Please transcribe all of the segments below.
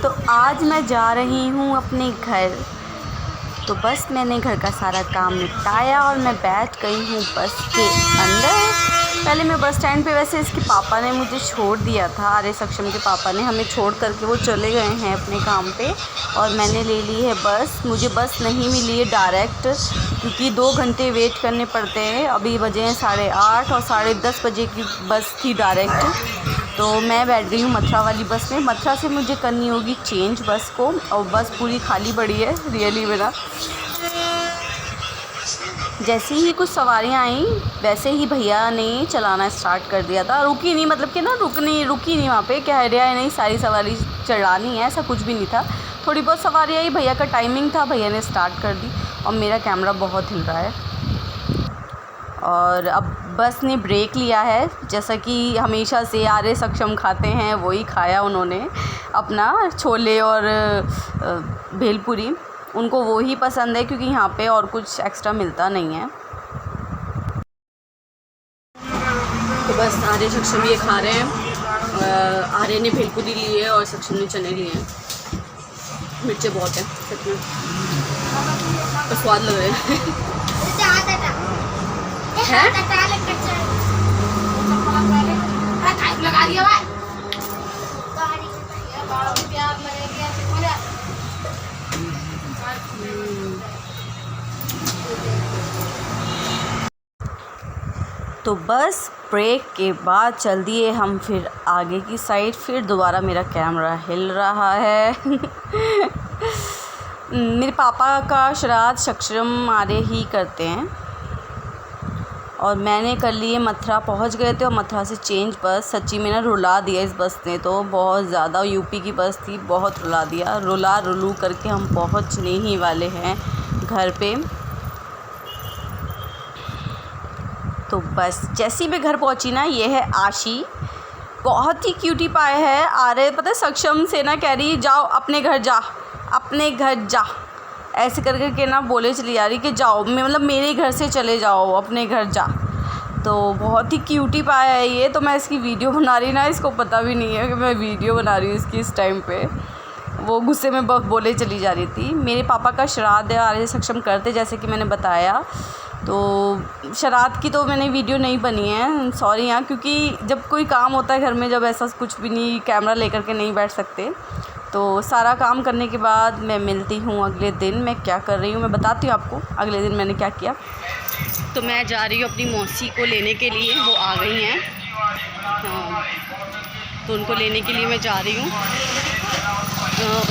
तो आज मैं जा रही हूँ अपने घर। तो बस मैंने घर का सारा काम निपटाया और मैं बैठ गई हूँ बस के अंदर। पहले मैं बस स्टैंड पे, वैसे इसके पापा ने मुझे छोड़ दिया था, आर्य सक्षम के पापा ने हमें छोड़ करके वो चले गए हैं अपने काम पे, और मैंने ले ली है बस। मुझे बस नहीं मिली है डायरेक्ट, क्योंकि 2 घंटे वेट करने पड़ते हैं। अभी बजे हैं 8:30 और 10:30 बजे की बस थी डायरेक्ट। तो मैं बैठ गई हूँ मथुरा वाली बस में। मथुरा से मुझे करनी होगी चेंज बस को, और बस पूरी खाली पड़ी है रियली मेरा। जैसे ही कुछ सवारियाँ आई वैसे ही भैया ने चलाना स्टार्ट कर दिया था। रुकी नहीं, मतलब कि ना रुकी नहीं वहाँ पे, कह रहा है नहीं सारी सवारी चढ़ानी है, ऐसा कुछ भी नहीं था। थोड़ी बहुत सवारी आई, भैया का टाइमिंग था, भैया ने स्टार्ट कर दी। और मेरा कैमरा बहुत हिल रहा है। और अब बस ने ब्रेक लिया है, जैसा कि हमेशा से आर्य सक्षम खाते हैं वही खाया उन्होंने, अपना छोले और भेलपुरी। उनको वो ही पसंद है, क्योंकि यहाँ पे और कुछ एक्स्ट्रा मिलता नहीं है। तो बस आर्य सक्षम ये खा रहे हैं। आर्य ने भेलपुरी ली है और सक्षम ने चने लिए हैं। मिर्चें बहुत हैं सच में, तो स्वाद लग रहे हैं। तो बस ब्रेक के बाद चल दिए हम फिर आगे की साइड। फिर दोबारा मेरा कैमरा हिल रहा है। मेरे पापा का श्राद्ध सक्षम आर्य ही करते हैं, और मैंने कर लिए मथुरा पहुंच गए थे। और मथुरा से चेंज बस, सच्ची में ना रुला दिया इस बस ने तो बहुत ज़्यादा। यूपी की बस थी, बहुत रुला दिया। रुलू करके हम पहुंचने ही वाले हैं घर पे। तो बस जैसी मैं घर पहुंची ना, ये है आशी, बहुत ही क्यूटी पाए है। आर्य पता है सक्षम से ना कह रही जाओ अपने घर जा, अपने घर जा, ऐसे करके के ना बोले चली जा रही कि जाओ, मतलब मेरे घर से चले जाओ, अपने घर जा। तो बहुत ही क्यूटी पाया है ये। तो मैं इसकी वीडियो बना रही ना, इसको पता भी नहीं है कि मैं वीडियो बना रही हूँ इसकी इस टाइम पे। वो गुस्से में बोले चली जा रही थी। मेरे पापा का श्राद्ध है, आर्य सक्षम करते, जैसे कि मैंने बताया। तो श्राद्ध की तो मैंने वीडियो नहीं बनी है, सॉरी यहाँ, क्योंकि जब कोई काम होता है घर में, जब ऐसा कुछ भी नहीं, कैमरा लेकर के नहीं बैठ सकते। तो सारा काम करने के बाद मैं मिलती हूँ अगले दिन। मैं क्या कर रही हूँ मैं बताती हूँ आपको, अगले दिन मैंने क्या किया। तो मैं जा रही हूँ अपनी मौसी को लेने के लिए, वो आ गई हैं। हाँ, तो उनको लेने के लिए मैं जा रही हूँ।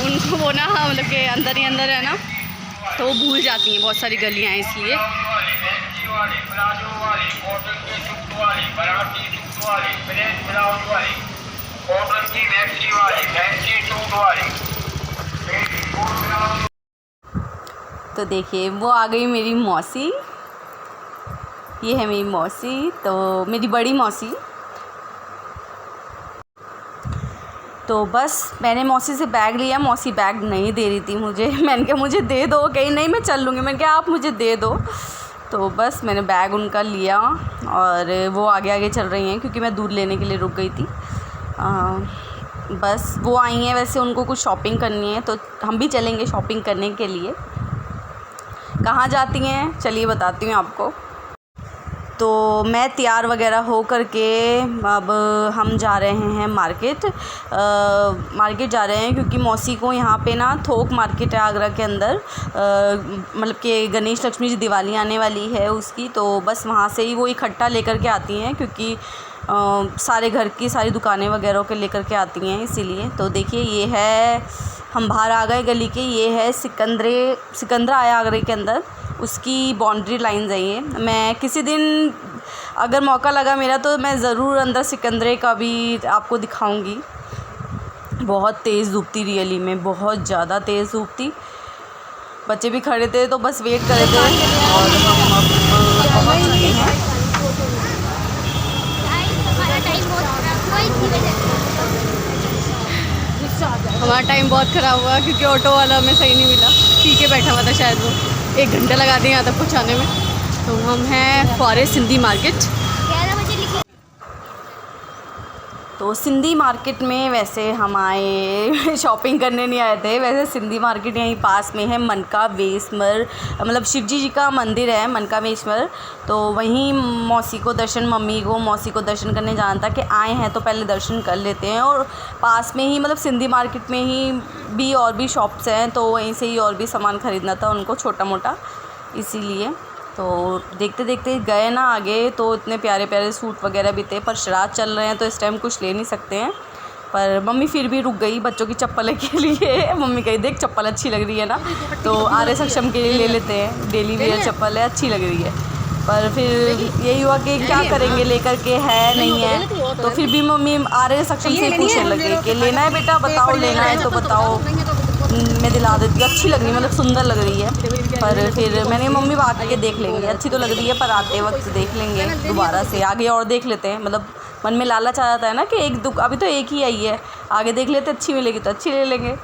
उनको वो ना मतलब कि अंदर ही अंदर है ना, तो वो भूल जाती हैं, बहुत सारी गलियाँ हैं इसलिए। तो देखिए वो आ गई मेरी मौसी, ये है मेरी मौसी, तो मेरी बड़ी मौसी। तो बस मैंने मौसी से बैग लिया, मौसी बैग नहीं दे रही थी मुझे। मैंने कहा मुझे दे दो, कहीं नहीं मैं चल लूँगी। मैंने कहा आप मुझे दे दो। तो बस मैंने बैग उनका लिया, और वो आगे आगे चल रही हैं, क्योंकि मैं दूध लेने के लिए रुक गई थी। बस वो आई हैं, वैसे उनको कुछ शॉपिंग करनी है, तो हम भी चलेंगे शॉपिंग करने के लिए। कहाँ जाती हैं चलिए बताती हूँ आपको। तो मैं तैयार वगैरह हो करके अब हम जा रहे हैं मार्केट जा रहे हैं, क्योंकि मौसी को यहाँ पे ना थोक मार्केट है आगरा के अंदर, मतलब कि गणेश लक्ष्मी जी दिवाली आने वाली है उसकी। तो बस वहाँ से ही वो इकट्ठा लेकर के आती हैं, क्योंकि सारे घर की सारी दुकानें वगैरह के लेकर के आती हैं, इसीलिए। तो देखिए ये है, हम बाहर आ गए गली के, ये है सिकंदरा आया आगरे के अंदर, उसकी बाउंड्री लाइन्स है ये। मैं किसी दिन अगर मौका लगा मेरा तो मैं ज़रूर अंदर सिकंदरे का भी आपको दिखाऊंगी। बहुत तेज़ धूप थी रियली में, बहुत ज़्यादा तेज़ धूप थी। बच्चे भी खड़े थे तो बस वेट कर रहे थे, और हम अब पहुँच चुके हैं। हमारा टाइम बहुत ख़राब हुआ, क्योंकि ऑटो वाला हमें सही नहीं मिला, ठीक है बैठा हुआ था, शायद वो 1 घंटा लगा दिए यहाँ तक पहुँचाने में। तो हम हैं फॉरेस्ट सिंधी मार्केट। तो तो सिंधी मार्केट में वैसे हम आए शॉपिंग करने नहीं आए थे। वैसे सिंधी मार्केट यहीं पास में है, मनकामेश्वर, मतलब शिव जी का मंदिर है मनकामेश्वर। तो वहीं मौसी को दर्शन करने जाना था कि आए हैं तो पहले दर्शन कर लेते हैं। और पास में ही मतलब सिंधी मार्केट में ही भी और भी शॉप्स हैं, तो वहीं से ही और भी सामान ख़रीदना था उनको छोटा मोटा, इसीलिए। तो देखते देखते गए ना आगे, तो इतने प्यारे प्यारे सूट वगैरह भी थे, पर शराब चल रहे हैं तो इस टाइम कुछ ले नहीं सकते हैं। पर मम्मी फिर भी रुक गई बच्चों की चप्पल के लिए। मम्मी कही देख चप्पल अच्छी लग रही है ना, तो आर्य सक्षम के लिए ले लेते हैं, डेली वेयर चप्पल है, अच्छी लग रही है। पर फिर यही हुआ कि क्या करेंगे, लेकर के है नहीं है। तो फिर भी मम्मी आर्य सक्षम से पूछने लगे कि लेना है बेटा, बताओ लेना है तो बताओ, मैं दिला देती हूँ, अच्छी लग रही है, मतलब सुंदर लग रही है। पर फिर मैंने मम्मी बात के देख लेंगे, अच्छी तो लग रही है, पर आते वक्त देख लेंगे दोबारा से, आगे और देख लेते हैं। मतलब मन में लालच आ जाता है ना कि अभी तो एक ही आई है, आगे देख लेते, अच्छी मिलेगी तो अच्छी ले लेंगे।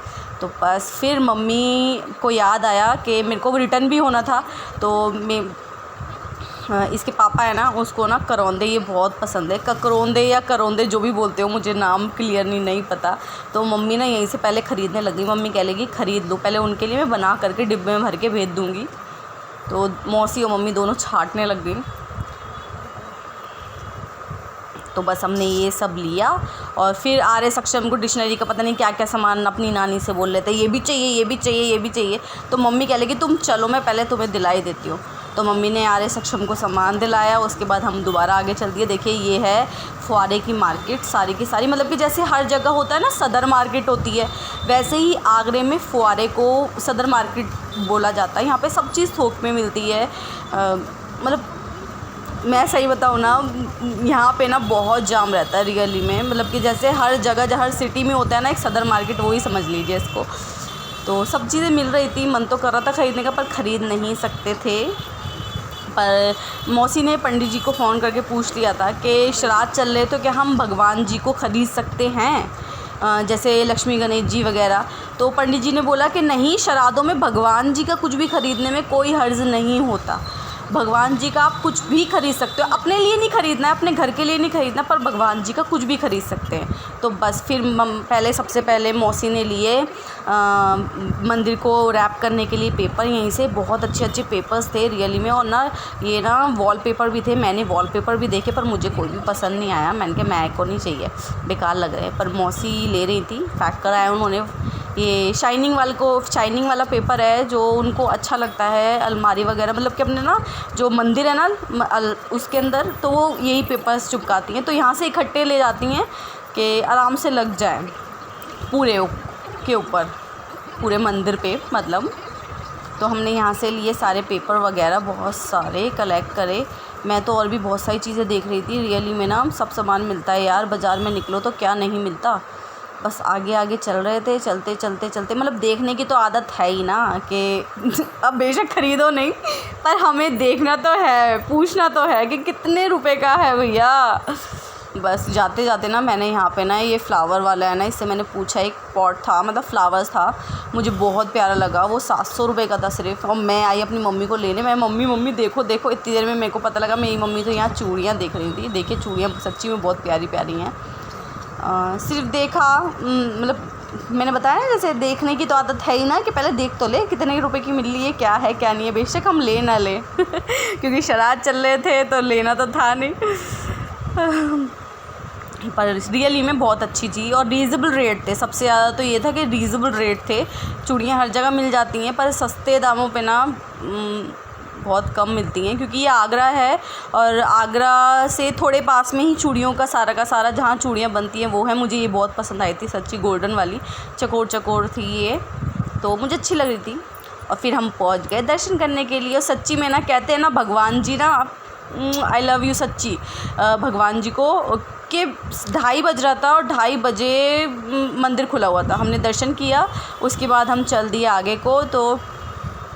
तो बस फिर मम्मी को याद आया कि मेरे को रिटर्न भी होना था। तो मैं इसके पापा है ना, उसको ना करौंदे ये बहुत पसंद है, ककरौंदे या करौंदे जो भी बोलते हो, मुझे नाम क्लियरली नहीं पता। तो मम्मी ना यहीं से पहले ख़रीदने लगी। मम्मी कह लेगी ख़रीद लो पहले, उनके लिए मैं बना करके डिब्बे में भर के भेज दूँगी। तो मौसी और मम्मी दोनों छाँटने लग गई। तो बस हमने ये सब लिया और फिर आर्य सक्षम को डिक्शनरी का पता नहीं क्या क्या सामान अपनी नानी से बोल लेते, ये भी चाहिए, ये भी चाहिए, ये भी चाहिए। तो मम्मी कह लेगी तुम चलो, मैं पहले तुम्हें दिला ही देती हूँ। तो मम्मी ने आर्य सक्षम को सामान दिलाया, उसके बाद हम दोबारा आगे चल दिए। देखिए ये है फुआरे की मार्केट, सारी की सारी, मतलब कि जैसे हर जगह होता है ना सदर मार्केट होती है, वैसे ही आगरे में फुआरे को सदर मार्केट बोला जाता है। यहाँ पे सब चीज़ थोक में मिलती है। मतलब मैं सही बताऊँ ना, यहाँ पे ना बहुत जाम रहता है रियली में, मतलब कि जैसे हर जगह हर सिटी में होता है ना एक सदर मार्केट, वही समझ लीजिए इसको। तो सब चीज़ें मिल रही थी, मन तो कर रहा था ख़रीदने का, पर ख़रीद नहीं सकते थे। पर मौसी ने पंडित जी को फ़ोन करके पूछ लिया था कि श्राद्ध चल रहे तो क्या हम भगवान जी को ख़रीद सकते हैं, जैसे लक्ष्मी गणेश जी वगैरह। तो पंडित जी ने बोला कि नहीं, श्राद्धों में भगवान जी का कुछ भी ख़रीदने में कोई हर्ज नहीं होता। भगवान जी का आप कुछ भी ख़रीद सकते हो, अपने लिए नहीं ख़रीदना है, अपने घर के लिए नहीं ख़रीदना, पर भगवान जी का कुछ भी ख़रीद सकते हैं। तो बस फिर सबसे पहले मौसी ने लिए मंदिर को रैप करने के लिए पेपर, यहीं से बहुत अच्छे अच्छे पेपर्स थे रियली में। और ना ये ना वॉलपेपर भी थे, मैंने वॉलपेपर भी देखे पर मुझे कोई भी पसंद नहीं आया। मैंने कहा मैं को नहीं चाहिए, बेकार लग रहे हैं। पर मौसी ले रही थी, पैक कराया उन्होंने। ये शाइनिंग वाला पेपर है जो उनको अच्छा लगता है, अलमारी वगैरह, मतलब कि अपने ना जो मंदिर है ना उसके अंदर, तो वो यही पेपर्स चिपकाती हैं। तो यहाँ से इकट्ठे ले जाती हैं कि आराम से लग जाए पूरे के ऊपर, पूरे मंदिर पे मतलब। तो हमने यहाँ से लिए सारे पेपर वगैरह, बहुत सारे कलेक्ट करे। मैं तो और भी बहुत सारी चीज़ें देख रही थी, रियली में ना सब सामान मिलता है यार, बाज़ार में निकलो तो क्या नहीं मिलता। बस आगे आगे चल रहे थे, चलते चलते चलते, मतलब देखने की तो आदत है ही ना कि अब बेशक ख़रीदो नहीं, पर हमें देखना तो है, पूछना तो है कि कितने रुपए का है भैया। बस जाते जाते ना मैंने यहाँ पे ना ये फ्लावर वाला है ना, इससे मैंने पूछा, एक पॉट था, मतलब फ्लावर्स था, मुझे बहुत प्यारा लगा। वो 700 रुपये का था सिर्फ। और मैं आई अपनी मम्मी को लेने, मैं मम्मी देखो देखो, इतनी देर में मेरे को पता लगा मेरी मम्मी तो यहाँ चूड़ियाँ देख रही थी। देखिए चूड़ियाँ सच्ची में बहुत प्यारी प्यारी हैं। सिर्फ देखा, मतलब मैंने बताया ना जैसे देखने की तो आदत है ही ना, कि पहले देख तो ले कितने रुपए की मिल रही है, क्या है क्या नहीं है, बेशक हम ले ना लें क्योंकि श्राद्ध चल रहे थे तो लेना तो था नहीं पर रियली में बहुत अच्छी चीज़ और रीज़नेबल रेट थे। सबसे ज़्यादा तो ये था कि रीज़नेबल रेट थे। चूड़ियाँ हर जगह मिल जाती हैं पर सस्ते दामों पे ना बहुत कम मिलती हैं, क्योंकि ये आगरा है और आगरा से थोड़े पास में ही चूड़ियों का सारा जहाँ चूड़ियाँ बनती हैं वो है। मुझे ये बहुत पसंद आई थी सच्ची, गोल्डन वाली चकोर थी ये, तो मुझे अच्छी लग रही थी। और फिर हम पहुँच गए दर्शन करने के लिए। सच्ची में ना कहते हैं ना भगवान जी ना, आई लव यू सच्ची, भगवान जी को कि 2:30 बज रहा था और 2:30 बजे मंदिर खुला हुआ था। हमने दर्शन किया, उसके बाद हम चल दिए आगे को। तो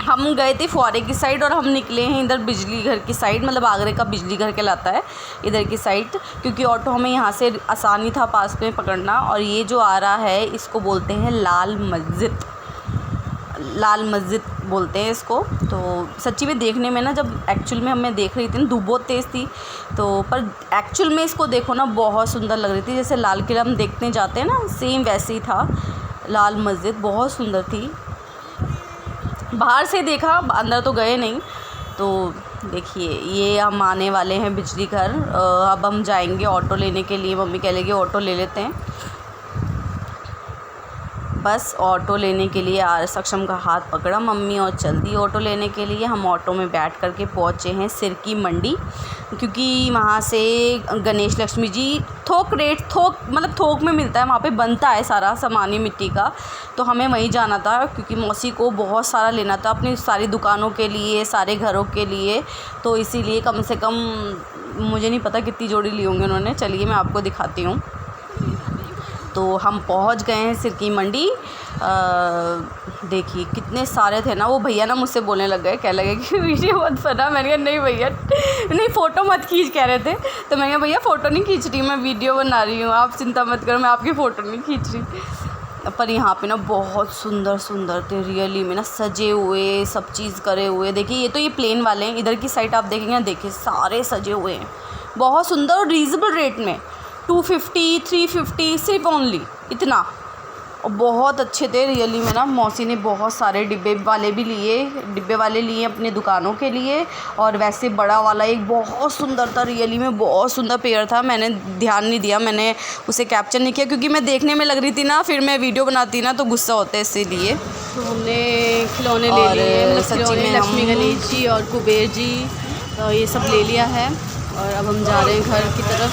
हम गए थे फुआरे की साइड और हम निकले हैं इधर बिजली घर की साइड, मतलब आगरे का बिजली घर कहलाता है इधर की साइड, क्योंकि ऑटो हमें यहाँ से आसानी था पास में पकड़ना। और ये जो आ रहा है इसको बोलते हैं लाल मस्जिद। लाल मस्जिद बोलते हैं इसको। तो सच्ची में देखने में ना, जब एक्चुअल में मैं देख रही थी ना, धूप बहुत तेज़ थी, तो पर एक्चुअल में इसको देखो ना बहुत सुंदर लग रही थी। जैसे लाल किला हम देखने जाते हैं ना, सेम वैसे ही था लाल मस्जिद, बहुत सुंदर थी। बाहर से देखा, अंदर तो गए नहीं। तो देखिए ये हम आने वाले हैं बिजली घर। अब हम जाएंगे ऑटो लेने के लिए। मम्मी कह लेगी ऑटो ले लेते हैं। बस ऑटो लेने के लिए सक्षम का हाथ पकड़ा मम्मी और चल दी ऑटो लेने के लिए। हम ऑटो में बैठ कर के पहुँचे हैं सिरकी मंडी, क्योंकि वहाँ से गणेश लक्ष्मी जी थोक मतलब थोक में मिलता है, वहाँ पे बनता है सारा सामान ही मिट्टी का। तो हमें वहीं जाना था, क्योंकि मौसी को बहुत सारा लेना था अपनी सारी दुकानों के लिए, सारे घरों के लिए। तो इसीलिए कम से कम मुझे नहीं पता कितनी जोड़ी ली होंगी उन्होंने। चलिए मैं आपको दिखाती हूँ। तो हम पहुंच गए हैं सिरकी मंडी। देखिए कितने सारे थे ना। वो भैया ना मुझसे बोलने लग गए, कह लगे कि वीडियो मत बना। मैंने कहा नहीं भैया, नहीं फ़ोटो मत खींच, कह रहे थे। तो मैंने कहा भैया फ़ोटो नहीं खींच रही, मैं वीडियो बना रही हूँ, आप चिंता मत करो, मैं आपकी फ़ोटो नहीं खींच रही। पर यहाँ पे ना बहुत सुंदर सुंदर थे रियली में ना, सजे हुए, सब चीज़ करे हुए। देखिए ये तो ये प्लेन वाले हैं, इधर की साइड आप देखेंगे, देखिए सारे सजे हुए हैं, बहुत सुंदर और रीज़नेबल रेट में। 250 350 सिर्फ ओनली, इतना। और बहुत अच्छे थे रियली में ना। मौसी ने बहुत सारे डिब्बे वाले लिए अपने दुकानों के लिए। और वैसे बड़ा वाला एक बहुत सुंदर था, रियली में बहुत सुंदर पेयर था। मैंने ध्यान नहीं दिया, मैंने उसे कैप्चर नहीं किया, क्योंकि मैं देखने में लग रही थी ना, फिर मैं वीडियो बनाती ना तो गुस्सा होता है, इसीलिए। तो हमने खिलौने ले लिए, सच्ची में लक्ष्मी गणेश जी और कुबेर जी, तो ये सब ले लिया है। और अब हम जा रहे हैं घर की तरफ।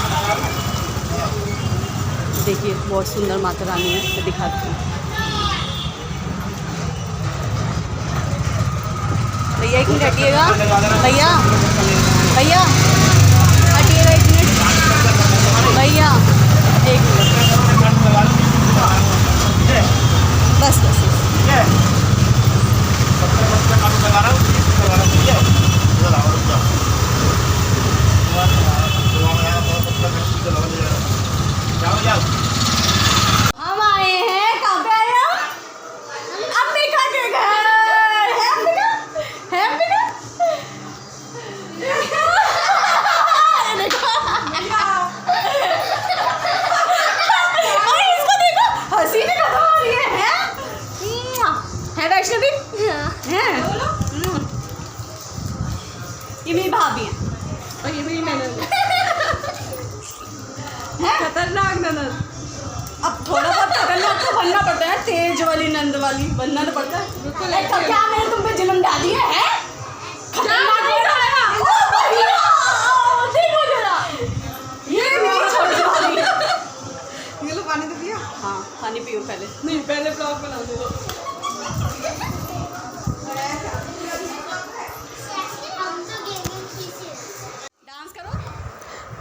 देखिए बहुत सुंदर माता रानी है, मैं दिखाती हूँ। भैया एक मिनट हटिएगा, भैया भैया हटिएगा एक मिनट, भैया एक मिनट, बस बस। हम आए हैं, कहाँ पे आए हम? अंबिका के घर। है अंबिका? है अंबिका? अरे इसको देखो, हंसी नहीं खत्म हो रही है? है वैष्णवी? है? ये मेरी भाभी है और ये मेरी ननद है। खतरनाक ननद। अब थोड़ा बहुत खतरनाक तो बनना पड़ता है, तेज वाली नंद वाली बनना तो पड़ता है। तो क्या मैंने तुम पे जुल्म डाली है? खतरनाक नहीं डाला। ओ भैया, देखो जरा, ये मेरी छोटी वाली। ये लो पानी तो पियो। हाँ पानी पियो पहले। नहीं पहले ब्लॉग बना दो। डांस करो।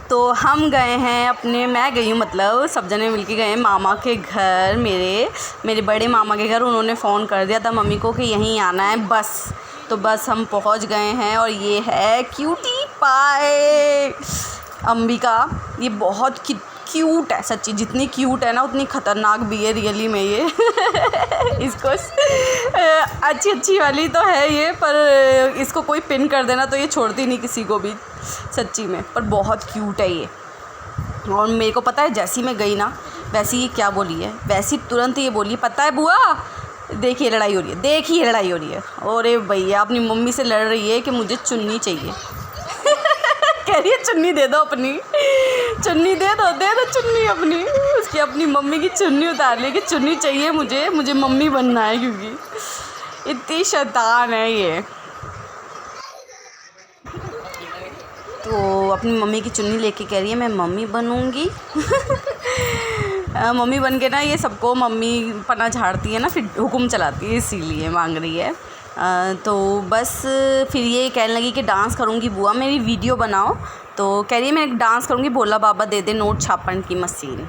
तो हम गए हैं मैं गई हूँ, मतलब सब जने मिलके गए हैं मामा के घर, मेरे बड़े मामा के घर। उन्होंने फ़ोन कर दिया था मम्मी को कि यहीं आना है बस। तो बस हम पहुँच गए हैं। और ये है क्यूटी पाए अंबिका। ये बहुत क्यूट है सच्ची, जितनी क्यूट है ना उतनी ख़तरनाक भी है रियली में ये। इसको अच्छी वाली तो है ये, पर इसको कोई पिन कर देना तो ये छोड़ती नहीं किसी को भी सच्ची में। पर बहुत क्यूट है ये। और मेरे को पता है, जैसी मैं गई ना वैसी ये क्या बोली है, वैसी तुरंत ये बोली, पता है बुआ देखिए लड़ाई हो रही है, देखिए लड़ाई हो रही है। अरे भैया अपनी मम्मी से लड़ रही है कि मुझे चुन्नी चाहिए। कह रही है चुन्नी दे दो, अपनी चुन्नी दे दो चुन्नी अपनी। उसकी अपनी मम्मी की चुन्नी उतार ली कि चुन्नी चाहिए मुझे मम्मी बनना है, क्योंकि इतनी शैतान है ये। तो अपनी मम्मी की चुन्नी लेके कह रही है मैं मम्मी बनूंगी। मम्मी बन के ना ये सबको मम्मी पना झाड़ती है ना, फिर हुक्म चलाती है, इसीलिए मांग रही है। तो बस फिर ये कहने लगी कि डांस करूँगी बुआ, मेरी वीडियो बनाओ। तो कह रही है मैं डांस करूँगी, भोला बाबा दे दे नोट छापन की मशीन।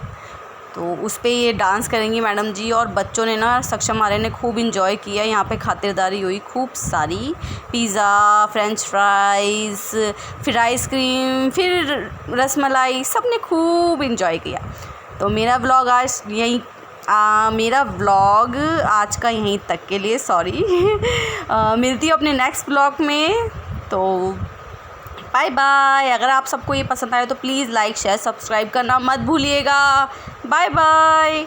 तो उस पर ये डांस करेंगी मैडम जी। और बच्चों ने ना, सक्षम आर्य ने खूब इंजॉय किया। यहाँ पे खातिरदारी हुई खूब सारी, पिज़्ज़ा, फ्रेंच फ्राइज़, फिर आइसक्रीम, फिर रसमलाई, सब ने खूब इंजॉय किया। तो मेरा व्लॉग आज यहीं मेरा व्लॉग आज का यहीं तक के लिए सॉरी मिलती हूँ अपने नेक्स्ट व्लॉग में। तो बाय बाय। अगर आप सबको ये पसंद आए तो प्लीज़ लाइक शेयर सब्सक्राइब करना मत भूलिएगा। Bye bye.